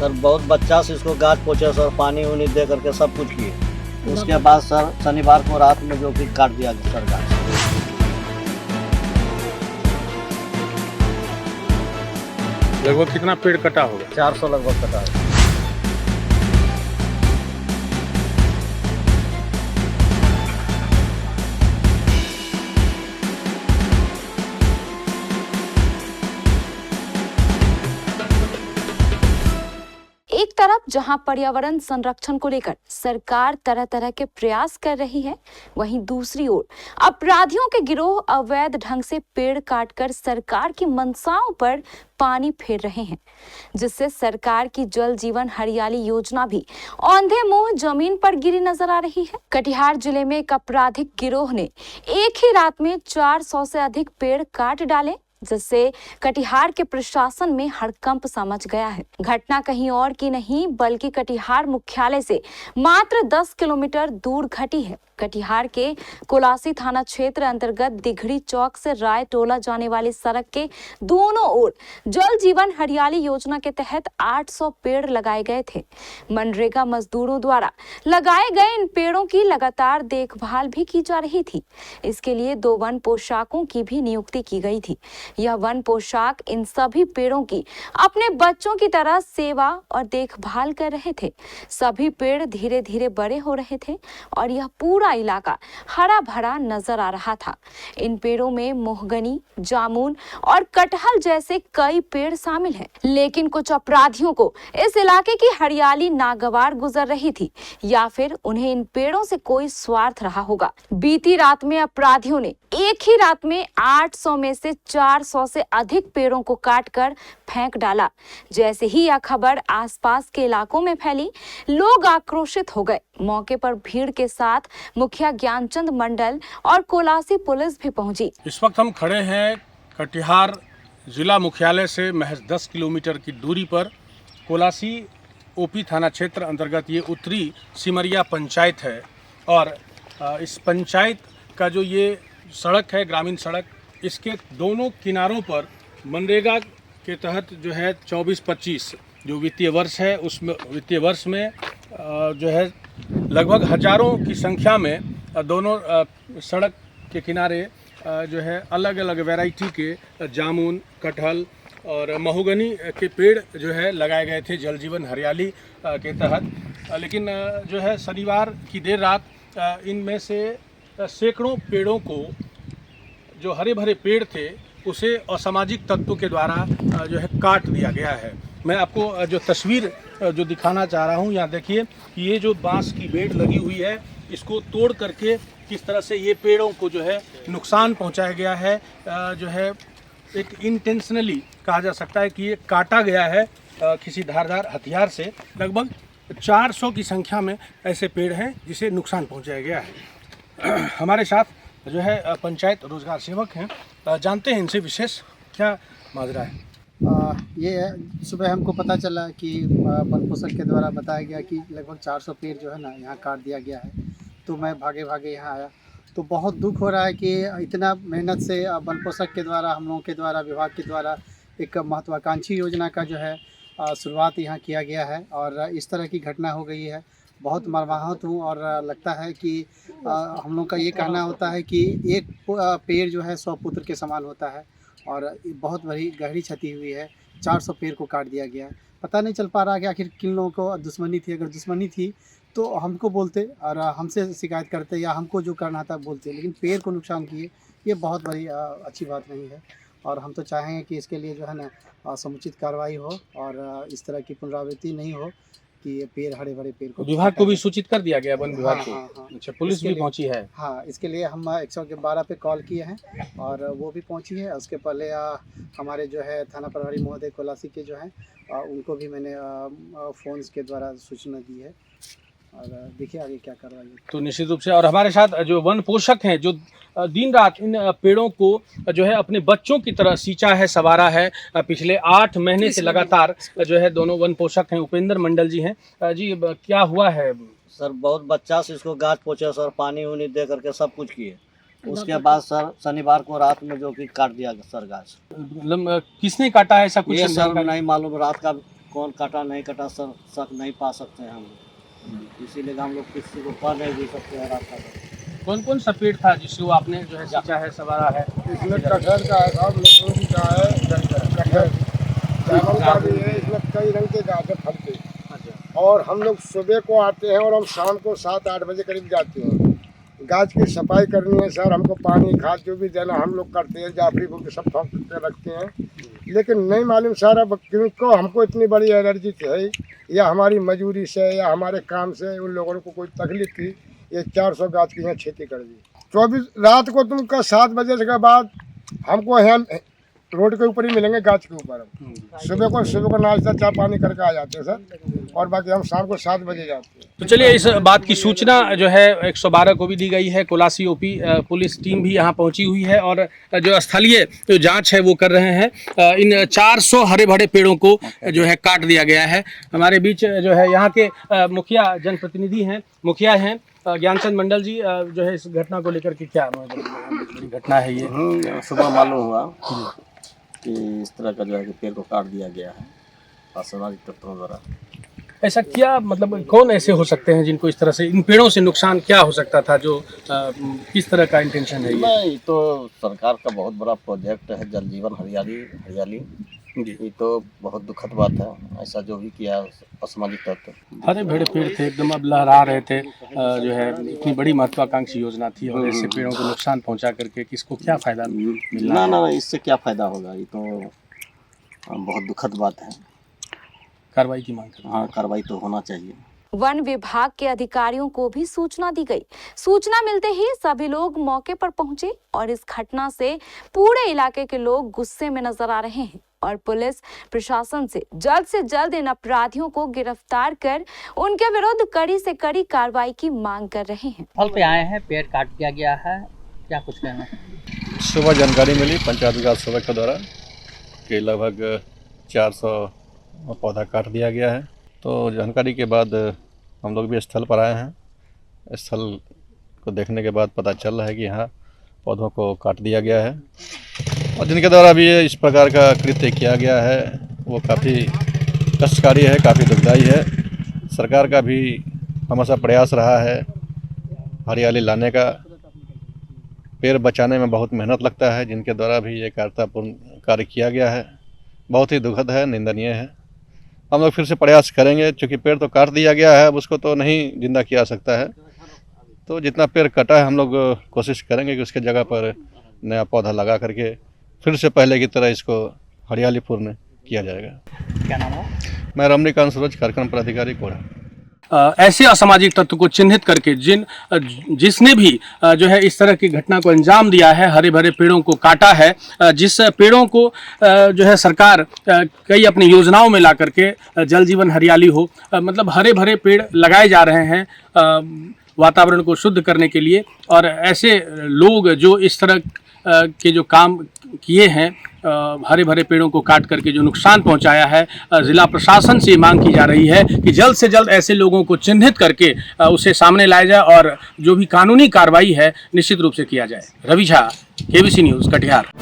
Sir बहुत बच्चा से इसको गाछ पोछे सर, पानी उनी दे करके सब कुछ किए। उसके बाद सर शनिवार को रात में जो कि काट दिया गया सर गाछ। लगभग कितना पेड़ कटा होगा? 400 लगभग कटा है। एक तरफ जहां पर्यावरण संरक्षण को लेकर सरकार तरह तरह के प्रयास कर रही है, वहीं दूसरी ओर अपराधियों के गिरोह अवैध ढंग से पेड़ काटकर सरकार की मंशाओं पर पानी फेर रहे हैं, जिससे सरकार की जल जीवन हरियाली योजना भी औंधे मुंह जमीन पर गिरी नजर आ रही है। कटिहार जिले में एक आपराधिक गिरोह ने एक ही रात में 400 से अधिक पेड़ काट डाले, जिससे कटिहार के प्रशासन में हड़कंप सा मच गया है। घटना कहीं और की नहीं बल्कि कटिहार मुख्यालय से मात्र 10 किलोमीटर दूर घटी है। कटिहार के कोलासी थाना क्षेत्र अंतर्गत दिघड़ी चौक से राय टोला जाने वाली सड़क के दोनों ओर जल जीवन हरियाली योजना के तहत 800 पेड़ लगाए गए थे। मनरेगा मजदूरों द्वारा लगाए गए इन पेड़ों की लगातार देखभाल भी की जा रही थी। इसके लिए 2 वन पोशाकों की भी नियुक्ति की गई थी। यह वन पोशाक इन सभी पेड़ों की अपने बच्चों की तरह सेवा और देखभाल कर रहे थे। सभी पेड़ धीरे धीरे बड़े हो रहे थे और यह पूरा इलाका हरा भरा नजर आ रहा था। इन पेड़ों में मोहगनी, जामुन और कटहल जैसे कई पेड़ शामिल हैं। लेकिन कुछ अपराधियों को इस इलाके की हरियाली नागवार गुजर रही थी, या फिर उन्हें इन पेड़ों से कोई स्वार्थ रहा होगा। बीती रात में अपराधियों ने एक ही रात में 800 में से 400 से अधिक पेड़ों को काटकर फेंक डाला। जैसे ही यह खबर आसपास के इलाकों में फैली, लोग आक्रोशित हो गए। मौके पर भीड़ के साथ मुखिया ज्ञानचंद मंडल और कोलासी पुलिस भी पहुंची। इस वक्त हम खड़े हैं कटिहार जिला मुख्यालय से महज 10 किलोमीटर की दूरी पर कोलासी ओपी थाना क्षेत्र अंतर्गत ये उत्तरी सिमरिया पंचायत है। और इस पंचायत का जो ये सड़क है, ग्रामीण सड़क, इसके दोनों किनारों पर मनरेगा के तहत जो है 24-25 जो वित्तीय वर्ष है, उसमें वित्तीय वर्ष में जो है लगभग हजारों की संख्या में दोनों सड़क के किनारे जो है अलग अलग वैरायटी के जामुन, कटहल और महोगनी के पेड़ जो है लगाए गए थे जल जीवन हरियाली के तहत। लेकिन जो है शनिवार की देर रात इनमें से सैकड़ों पेड़ों को, जो हरे भरे पेड़ थे, उसे असामाजिक तत्वों के द्वारा जो है काट दिया गया है। मैं आपको जो तस्वीर जो दिखाना चाह रहा हूँ, यहाँ देखिए कि ये जो बांस की बेड़ लगी हुई है, इसको तोड़ करके किस तरह से ये पेड़ों को जो है नुकसान पहुँचाया गया है। जो है एक इंटेंशनली कहा जा सकता है कि ये काटा गया है किसी धारदार हथियार से। लगभग 400 की संख्या में ऐसे पेड़ हैं जिसे नुकसान पहुँचाया गया है। हमारे साथ जो है पंचायत रोजगार सेवक हैं, जानते हैं इनसे विशेष क्या माजरा है। ये सुबह हमको पता चला कि वन पोषक के द्वारा बताया गया कि लगभग 400 पेड़ जो है ना यहाँ काट दिया गया है। तो मैं भागे भागे यहाँ आया, तो बहुत दुख हो रहा है कि इतना मेहनत से वन पोषक के द्वारा, हम लोगों के द्वारा, विभाग के द्वारा एक महत्वाकांक्षी योजना का जो है शुरुआत यहाँ किया गया है और इस तरह की घटना हो गई है। बहुत मर्माहत हूँ और लगता है कि हम लोग का ये कहना होता है कि एक पेड़ जो है 100 पुत्र के समान होता है और बहुत बड़ी गहरी क्षति हुई है। 400 पेड़ को काट दिया गया है। पता नहीं चल पा रहा कि आखिर किन लोगों को दुश्मनी थी। अगर दुश्मनी थी तो हमको बोलते और हमसे शिकायत करते या हमको जो करना था बोलते, लेकिन पेड़ को नुकसान किए, ये बहुत बड़ी अच्छी बात नहीं है। और हम तो चाहेंगे कि इसके लिए जो है ना समुचित कार्रवाई हो और इस तरह की पुनरावृत्ति नहीं हो कि ये पेड़, हरे भरे पेड़ को। विभाग को भी सूचित कर दिया गया, वन विभाग को। हाँ। अच्छा, पुलिस भी पहुंची है? हाँ, इसके लिए हम 112 पे कॉल किए हैं और वो भी पहुंची है। उसके पहले हमारे जो है थाना प्रभारी महोदय कोलासी के जो हैं उनको भी मैंने फ़ोन के द्वारा सूचना दी है और देखिए आगे क्या कार्रवाई है। तो निश्चित रूप से। और हमारे साथ जो वन पोषक हैं, जो दिन रात इन पेड़ों को जो है अपने बच्चों की तरह सींचा है, संवारा है, पिछले 8 महीने से लगातार जो है दोनों वन पोषक हैं। उपेंद्र मंडल जी हैं। जी, क्या हुआ है? सर बहुत बच्चा से इसको गाछ पोछे सर, पानी उनी दे करके सब कुछ किए। उसके बाद सर शनिवार को रात में जो कि काट दिया सर गाछ। किसने काटा है ऐसा कुछ? ये सर नहीं मालूम, रात का कौन काटा नहीं काटा सर शक नहीं पा सकते हैं हम लोग, इसीलिए हम लोग किसी को पा नहीं भी सकते हैं रास्ता पर। कौन कौन सा पेड़ था जिसको आपने जो है सींचा है, सवारा है? इसमें कटहल का है साहब, लसून का है, कटहल चावल का भी है, इसमें कई रंग के गाछ है फल के। और हम लोग सुबह को आते हैं और हम शाम को 7-8 बजे करीब जाते हैं। गाछ की सफाई करनी है सर, हमको पानी खाद जो भी देना हम लोग करते हैं, जाफरी को सब ठोक के रखते हैं। लेकिन नहीं मालूम सर अब क्योंकि हमको इतनी बड़ी एलर्जी है, या हमारी मजूरी से या हमारे काम से उन लोगों को कोई तकलीफ थी, ये 400 गाछ की यहाँ खेती कर दी। 24 रात को तुमका 7 बजे के बाद हमको यहाँ रोड के ऊपर ही मिलेंगे, गाछ के ऊपर। सुबह को नाश्ता चाय पानी करके आ जाते हैं सर, और बाकी हम शाम को 7 बजे जाते हैं। तो चलिए, इस बात की सूचना जो है 112 को भी दी गई है। कोलासी ओपी पुलिस टीम भी यहाँ पहुँची हुई है और जो स्थलीय जो जांच है वो कर रहे हैं। इन 400 हरे भरे पेड़ों को जो है काट दिया गया है। हमारे बीच जो है यहाँ के मुखिया जनप्रतिनिधि हैं, मुखिया हैं ज्ञानचंद मंडल जी, जो है इस घटना को लेकर के क्या बड़ी घटना है ये? सुबह मालूम हुआ कि इस तरह का जो है कि पेड़ को काट दिया गया है असामाजिक तत्वों द्वारा। ऐसा क्या मतलब कौन ऐसे हो सकते हैं जिनको इस तरह से, इन पेड़ों से नुकसान क्या हो सकता था, जो किस तरह का इंटेंशन है ये? नहीं, तो सरकार का बहुत बड़ा प्रोजेक्ट है जल जीवन हरियाली जी। ये तो बहुत दुखद बात है, ऐसा जो भी किया असामाजिक तत्व। हरे भरे पेड़ थे, एकदम अब लहरा रहे थे, जो है इतनी बड़ी महत्वाकांक्षी योजना थी और ऐसे पेड़ों को नुकसान पहुंचा करके किसको क्या फायदा मिलना? ना, इससे क्या फायदा होगा, ये तो बहुत दुखद बात है। कार्रवाई की मांग करते हैं। हाँ, कार्रवाई तो होना चाहिए। वन विभाग के अधिकारियों को भी सूचना दी गई। सूचना मिलते ही सभी लोग मौके पर पहुंचे और इस घटना से पूरे इलाके के लोग गुस्से में नजर आ रहे हैं और पुलिस प्रशासन से जल्द इन अपराधियों को गिरफ्तार कर उनके विरुद्ध कड़ी से कड़ी कार्रवाई की मांग कर रहे हैं। फल पे आए हैं, पेड़ काट दिया गया है, क्या कुछ कहना है? सुबह जानकारी मिली पंचायत विकास सेवक के द्वारा कि लगभग 400 पौधा काट दिया गया है। तो जानकारी के बाद हम लोग भी स्थल पर आए हैं। स्थल को देखने के बाद पता चल रहा है कि यहाँ पौधों को काट दिया गया है और जिनके द्वारा भी इस प्रकार का कृत्य किया गया है वो काफ़ी कष्टकारी है, काफ़ी दुखदायी है। सरकार का भी हमेशा प्रयास रहा है हरियाली लाने का, पेड़ बचाने में बहुत मेहनत लगता है, जिनके द्वारा भी ये कायरतापूर्ण कार्य किया गया है। बहुत ही दुखद है, निंदनीय है। हम लोग फिर से प्रयास करेंगे, क्योंकि पेड़ तो काट दिया गया है, अब उसको तो नहीं जिंदा किया सकता है। तो जितना पेड़ कटा है हम लोग कोशिश करेंगे कि उसके जगह पर नया पौधा लगा करके फिर से पहले की तरह इसको हरियालीपूर्ण किया जाएगा। क्या नाम है? मैं रमणीकांत सूरज, कार्यक्रम पदाधिकारी कोड़ा। ऐसे असामाजिक तत्व को चिन्हित करके जिसने भी जो है इस तरह की घटना को अंजाम दिया है, हरे भरे पेड़ों को काटा है, जिस पेड़ों को जो है सरकार कई अपनी योजनाओं में ला करके जल जीवन हरियाली हो, मतलब हरे भरे पेड़ लगाए जा रहे हैं वातावरण को शुद्ध करने के लिए। और ऐसे लोग जो इस तरह के जो काम किए हैं, हरे भरे पेड़ों को काट करके जो नुकसान पहुंचाया है, जिला प्रशासन से मांग की जा रही है कि जल्द से जल्द ऐसे लोगों को चिन्हित करके उसे सामने लाया जाए और जो भी कानूनी कार्रवाई है निश्चित रूप से किया जाए। Ravi Jha, KBC news, Katihar.